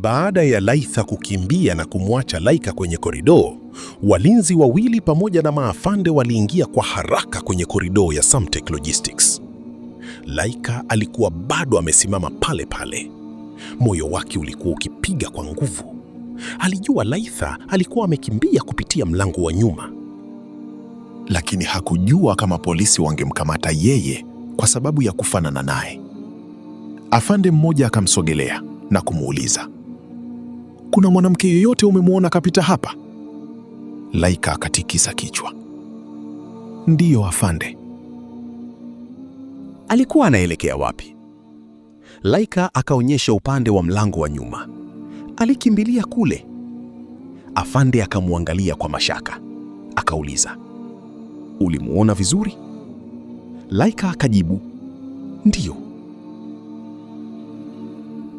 Baada ya Laitha kukimbia na kumwacha Laika kwenye korido, walinzi wawili pamoja na maafande waliingia kwa haraka kwenye korido ya Samtech Logistics. Laika alikuwa bado amesimama pale pale. Moyo wake ulikuwa ukipiga kwa nguvu. Alijua Laitha alikuwa amekimbia kupitia mlango wa nyuma, lakini hakujua kama polisi wangemkamata yeye kwa sababu ya kufanana naye. Afande mmoja akamsogelea na kumuuliza, "Kuna mwanamke yeyote umemwona kapita hapa?" Laika akatikisa kichwa. "Ndiyo afande." Alikuwa anaelekea wapi? Laika akaonyesha upande wa mlango wa nyuma. Alikimbilia kule. Afande akamwangalia kwa mashaka. Akauliza, "Ulimuona vizuri?" Laika akajibu, "Ndiyo."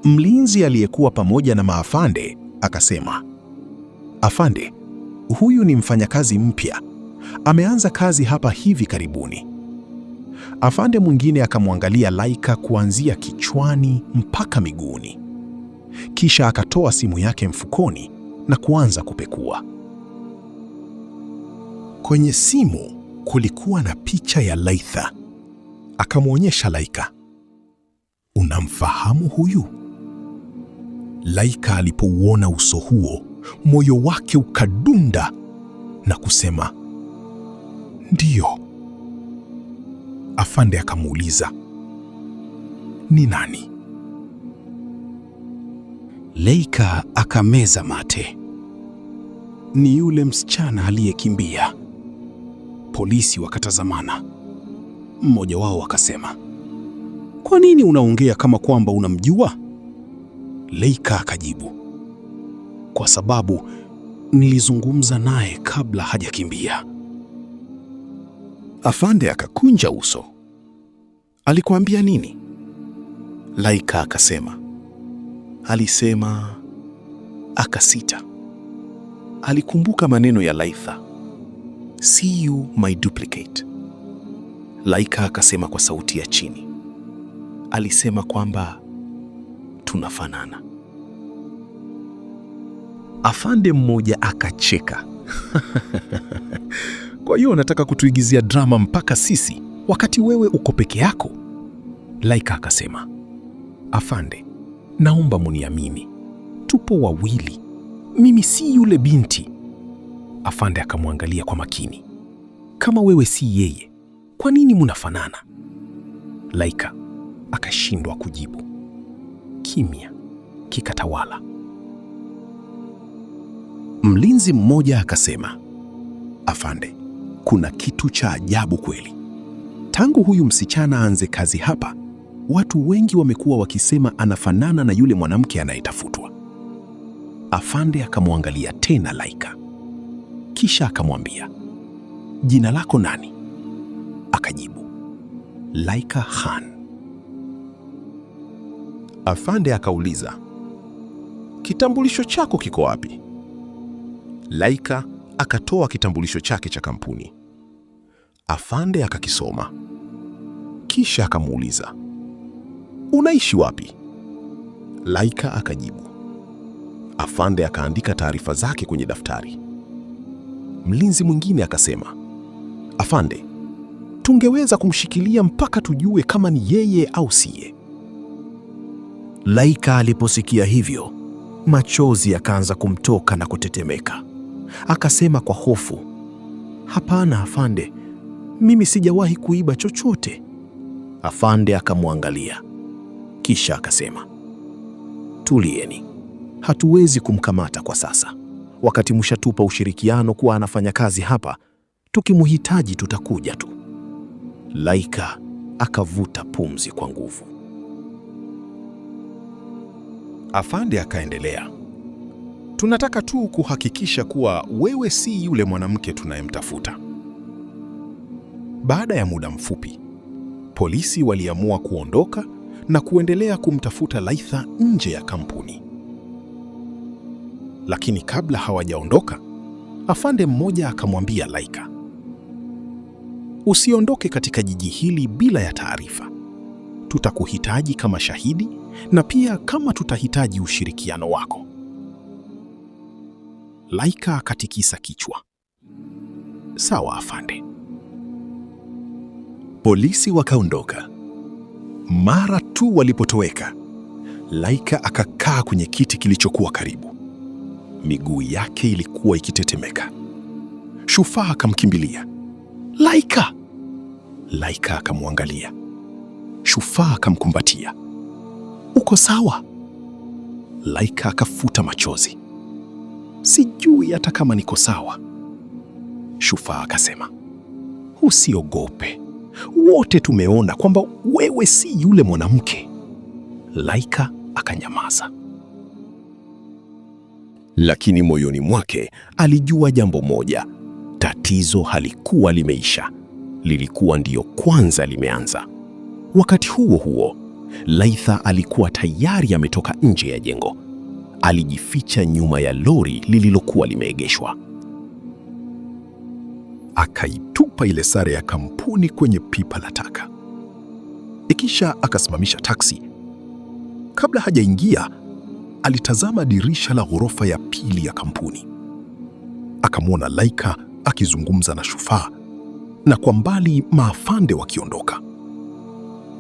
Mlinzi aliyekuwa pamoja na maafande akasema, "Afande, huyu ni mfanyakazi mpya. Ameanza kazi hapa hivi karibuni." Afande mwingine akamwangalia Laika kuanzia kichwani mpaka miguuni. Kisha akatoa simu yake mfukoni na kuanza kupekua. Kwenye simu kulikuwa na picha ya Laitha. Akamwonyesha Laika, "Unamfahamu huyu?" Laika alipouona uso huo, moyo wake ukadunda na kusema, "Ndiyo." Afande akamuuliza, "Ni nani?" Laika akameza mate. "Ni yule msichana aliyekimbia." Polisi wakatazamana. Mmoja wao akasema, "Kwa nini unaongea kama kwamba unamjua?" Laika akajibu, "Kwa sababu nilizungumza naye kabla hajakimbia." Afande akakunja uso. "Alikuambia nini?" Laika akasema, "Alisema..." Akasita. Alikumbuka maneno ya Laitha, "See you my duplicate." Laika akasema kwa sauti ya chini, "Alisema kwamba tunafanana." Afande mmoja akacheka. "Kwa hiyo unataka kutuigizia drama mpaka sisi wakati wewe uko peke yako?" Laika akasema, "Afande, naomba muniamini. Tupo wawili. Mimi si yule binti." Afande akamwangalia kwa makini. "Kama wewe si yeye, kwa nini munafanana?" Laika akashindwa kujibu. Kimya kikatawala. Mlinzi mmoja akasema, "Afande, kuna kitu cha ajabu kweli. Tangu huyu msichana aanze kazi hapa, watu wengi wamekuwa wakisema anafanana na yule mwanamke anayetafutwa." Afande akamwangalia tena Laika. Kisha akamwambia, "Jina lako nani?" Akajibu, "Laika Khan." Afande akauliza, "Kitambulisho chako kiko wapi?" Laika akatoa kitambulisho chake cha kampuni. Afande akakisoma. Kisha akamuuliza, "Unaishi wapi?" Laika akajibu. Afande akaandika taarifa zake kwenye daftari. Mlinzi mwingine akasema, "Afande, tungeweza kumshikilia mpaka tujue kama ni yeye au siye." Laika aliposikia hivyo, machozi yakaanza kumtoka na kutetemeka. Akasema kwa hofu, "Hapana afande, mimi sijawahi kuiba chochote." Afande akamwangalia. Kisha akasema, "Tulieni. Hatuwezi kumkamata kwa sasa. Wakati mshatupa ushirikiano kuwa anafanya kazi hapa, tukimhitaji tutakuja tu." Laika akavuta pumzi kwa nguvu. Afande akaendelea, "Tunataka tu kuhakikisha kuwa wewe si yule mwanamke tunayemtafuta." Baada ya muda mfupi, polisi waliamua kuondoka na kuendelea kumtafuta Laitha nje ya kampuni. Lakini kabla hawajaondoka, afande mmoja akamwambia Laika, "Usiondoke katika jiji hili bila ya taarifa. tutakuhitaji kama shahidi na pia kama tutahitaji ushirikiano wako. Laika akatikisa kichwa. Sawa afande. Polisi wakaondoka. Mara tu walipotoweka, Laika akakaa kwenye kiti kilichokuwa karibu. Miguu yake ilikuwa ikitetemeka. Shufaa akamkimbilia. Laika! Laika akamwangalia. Shufaa akamkumbatia. Uko sawa? Laika akafuta machozi. Sijui hata kama niko sawa. Shufaa akasema, usiogope. Wote tumeona kwamba wewe si yule mwanamke. Laika akanyamaza. Lakini moyoni mwake alijua jambo moja. Tatizo halikuwa limeisha. Lilikuwa ndiyo kwanza limeanza. Wakati huo huo, Laitha alikuwa tayari ametoka nje ya jengo. Alijificha nyuma ya lori lililokuwa limeegeshwa. Akaitupa ile sare ya kampuni kwenye pipa la taka. Kisha akasimamisha taksi. Kabla hajaingia, alitazama dirisha la ghorofa ya pili ya kampuni. Akamwona Laika akizungumza na Shufaa na kwa mbali maafande wakiondoka.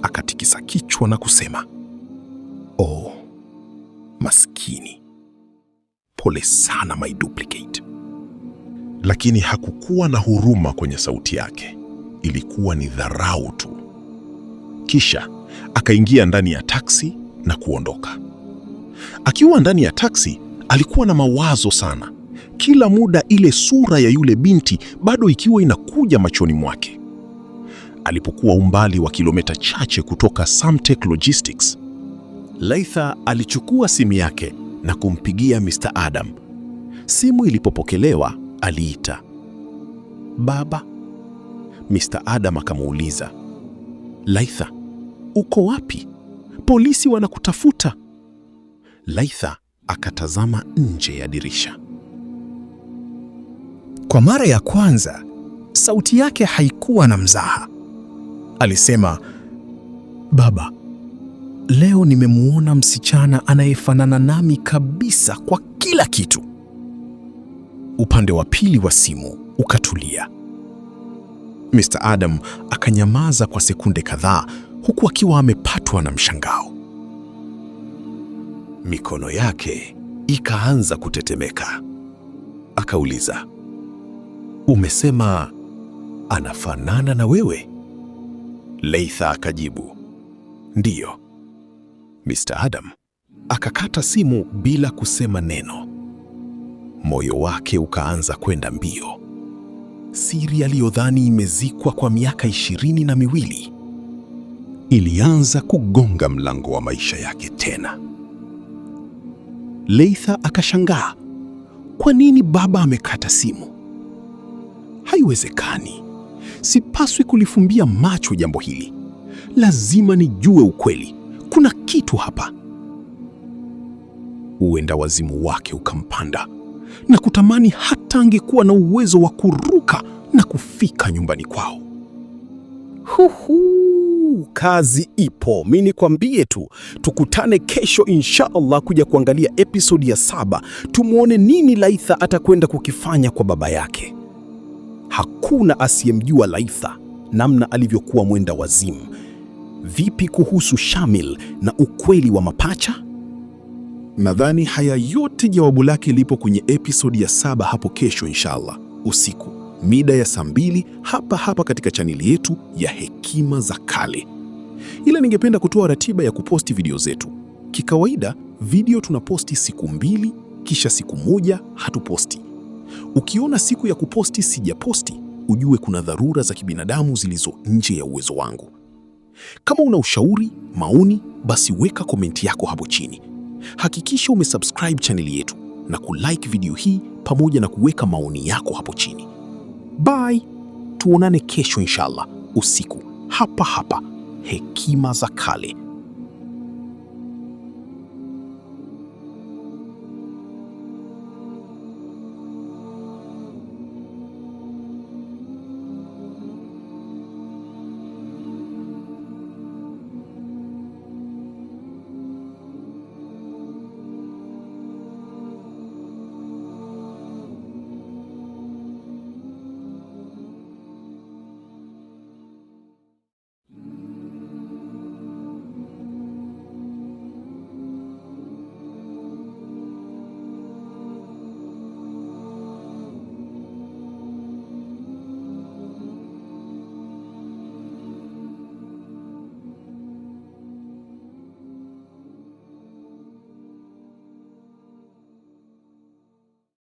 Akatikisa kichwa na kusema, oh, maskini. Pole sana my duplicate. Lakini hakukuwa na huruma kwenye sauti yake. Ilikuwa ni dharau tu. Kisha akaingia ndani ya taksi na kuondoka. Akiwa ndani ya taksi, alikuwa na mawazo sana. Kila muda ile sura ya yule binti bado ikiwa inakuja machoni mwake. Alipokuwa umbali wa kilomita chache kutoka Samtech Logistics, Laitha alichukua simu yake na kumpigia Mr. Adam. Simu ilipopokelewa, aliita, "Baba." Mr. Adam akamuuliza, "Laitha, uko wapi? Polisi wanakutafuta." Laitha akatazama nje ya dirisha. Kwa mara ya kwanza, sauti yake haikuwa na mzaha. Alisema, "Baba, leo nimemuona msichana anayefanana nami kabisa kwa kila kitu." Upande wa pili wa simu ukatulia. Mr. Adam akanyamaza kwa sekunde kadhaa huku akiwa amepatwa na mshangao. Mikono yake ikaanza kutetemeka. Akauliza, "Umesema anafanana na wewe?" Laitha akajibu, "Ndiyo." Mr. Adam akakata simu bila kusema neno. Moyo wake ukaanza kwenda mbio. Siri aliyodhani imezikwa kwa miaka 22 ilianza kugonga mlango wa maisha yake tena. Laitha akashangaa. Kwa nini baba amekata simu? Haiwezekani. Sipaswi kulifumbia macho jambo hili. Lazima nijue ukweli. Kuna kitu hapa. Uenda wazimu wake ukampanda na kutamani hata angekuwa na uwezo wa kuruka na kufika nyumbani kwao. Kazi ipo. Mimi nikwambie tu, tukutane kesho insha Allah kuja kuangalia episodi ya 7. Tumuone nini Laitha atakwenda kukifanya kwa baba yake. Hakuna asiyemjua Laitha namna alivyokuwa mwenda wazimu. Vipi kuhusu Shamil na ukweli wa mapacha? Nadhani haya yote jawabu lake lipo kwenye episodi ya 7 hapo kesho inshallah, usiku mida ya saa 2 hapa hapa katika chaneli yetu ya Hekima za Kale. Ila ningependa kutoa ratiba ya kuposti video zetu. Kikawaida video tunaposti siku 2 kisha siku 1 hatuposti. Ukiona siku ya kuposti sijaposti, ujue kuna dharura za kibinadamu zilizo nje ya uwezo wangu. Kama una ushauri, maoni, basi weka komenti yako hapo chini. Hakikisha umesubscribe chaneli yetu na kulike video hii pamoja na kuweka maoni yako hapo chini. Bye. Tuonane kesho inshallah usiku hapa hapa Hekima za Kale.